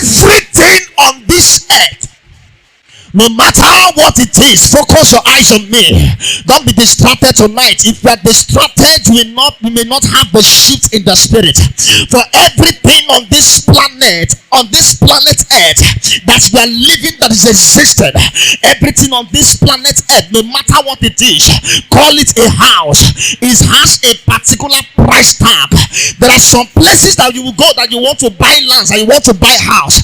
everything on this earth, no matter what it is, focus your eyes on me. Don't be distracted tonight. If you are distracted, you may not have the shift in the spirit. For everything on this planet Earth that we are living, that is existed, everything on this planet Earth, no matter what it is, call it a house, it has a particular price tag. There are some places that you will go that you want to buy lands and you want to buy house.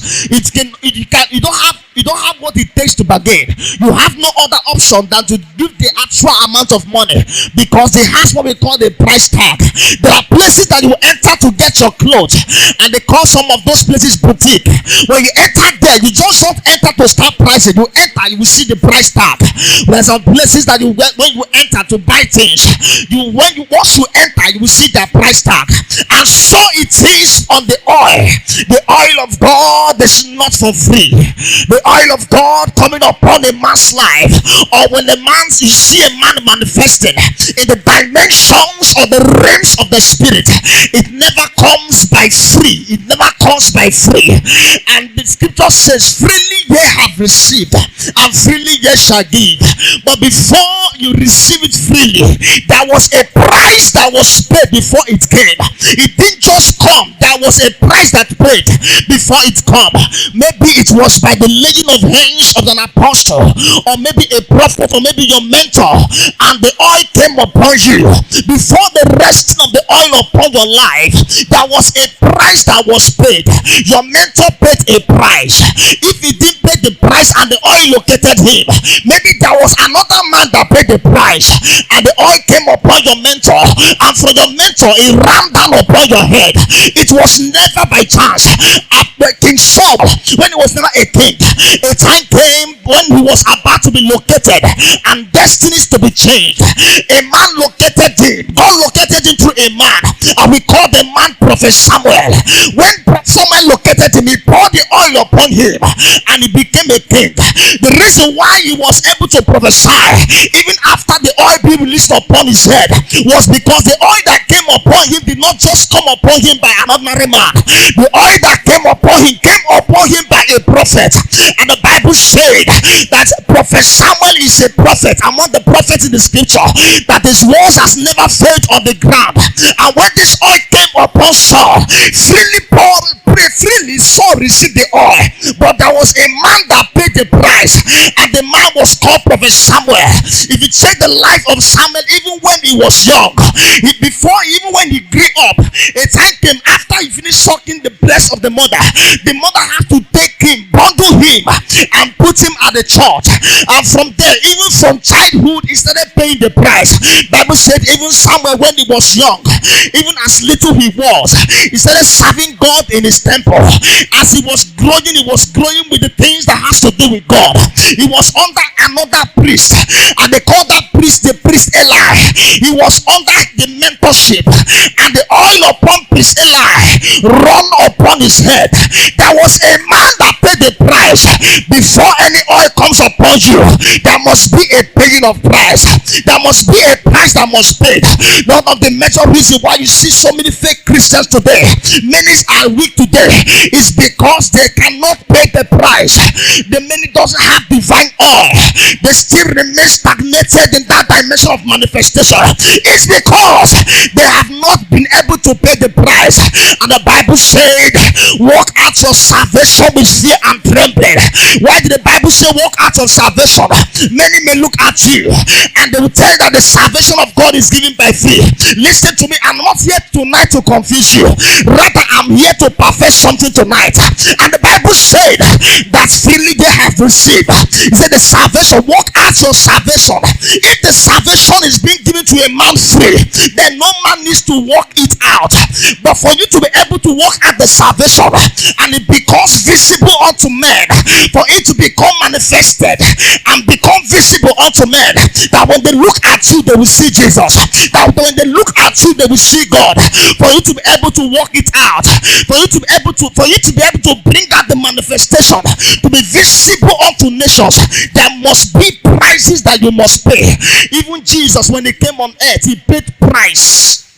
You don't have what it takes to bargain. You have no other option than to give the actual amount of money, because it has what we call the price tag. There are places that you enter to get your clothes, and they call some of those places boutique. When you enter there, you just don't enter to start pricing. You enter, you will see the price tag. There's some places that when you enter to buy things, once you enter, you will see the price tag. And so it is on the oil. The oil of God is not for free. The oil of God coming upon a man's life, or when you see a man manifesting in the dimensions or the realms of the spirit, it never comes by free. It never comes by free. And the scripture says, freely ye have received, and freely ye shall give. But before you receive it freely, there was a price that was paid before it came. It didn't just come. There was a price that paid before it come. Maybe it was by the laying of hands of an apostle, or maybe a prophet, or maybe your mentor, and the oil came upon you. Before the resting of the oil upon your life, there was a price that was paid. Your mentor paid a price. If he didn't pay the price and the oil located him, maybe there was another man that paid the price, and the oil came upon your mentor, and from your mentor it ran down upon your head. It was never by chance. King Saul, when he was never a king, a time came when he was about to be located and destinies to be changed. A man located him. God located him through a man, and we call the man Prophet Samuel. When Samuel located him, he poured the oil upon him, and he became a king. The reason why he was able to prophesy even after the oil being released upon his head was because the oil that came upon him did not just come upon him by an ordinary man. The oil that came upon him by a prophet. And the Bible said that Prophet Samuel is a prophet among the prophets in the scripture, that his words has never failed on the ground. And when this oil came upon Saul, freely Saul received the oil, but there was a man that paid the price, and the man was called Prophet Samuel. If you check the life of Samuel, even when he was young, even when he grew up, a time came after he finished sucking the breast of the mother had to take him, bundle him, and put him at the church. And from there, even from childhood, he started paying the price. Bible said even Samuel, when he was young, even as little he was, he started serving God in his temple. As he was growing with the things that has to do with God. He was under another priest, and they called that priest the priest Eli. He was under the mentorship, and the oil upon priest Eli run upon his head. There was a man that paid the price. Before any oil comes upon you, there must be a paying of price. There must be a price that must pay. One of the major reasons why you see so many fake Christians today, many are weak today, is because they cannot pay the price. The many doesn't have divine oil. They still remain stagnated in that dimension of manifestation. It's because they have not been able to pay the price. And the Bible said, walk out your salvation with fear and trembling. Why did the Bible say walk out your salvation? Many may look at you and they will tell you that the salvation of God is given by faith. Listen to me, I'm not here tonight to confuse you. Rather, I'm here to perfect something tonight. And the Bible said that freely they have received. He said the salvation, walk out your salvation. If the salvation is being given to a man free, then no man needs to walk it out. But for you to be able to walk out the salvation, and it becomes visible unto men, for it to become manifested and become visible unto men, that when they look at you they will see Jesus, that when they look at you they will see God. For you to be able to walk it out, for you to be able to bring out the manifestation to be visible unto nations, there must be prices that you must pay. Even Jesus, when he came on earth, he paid price.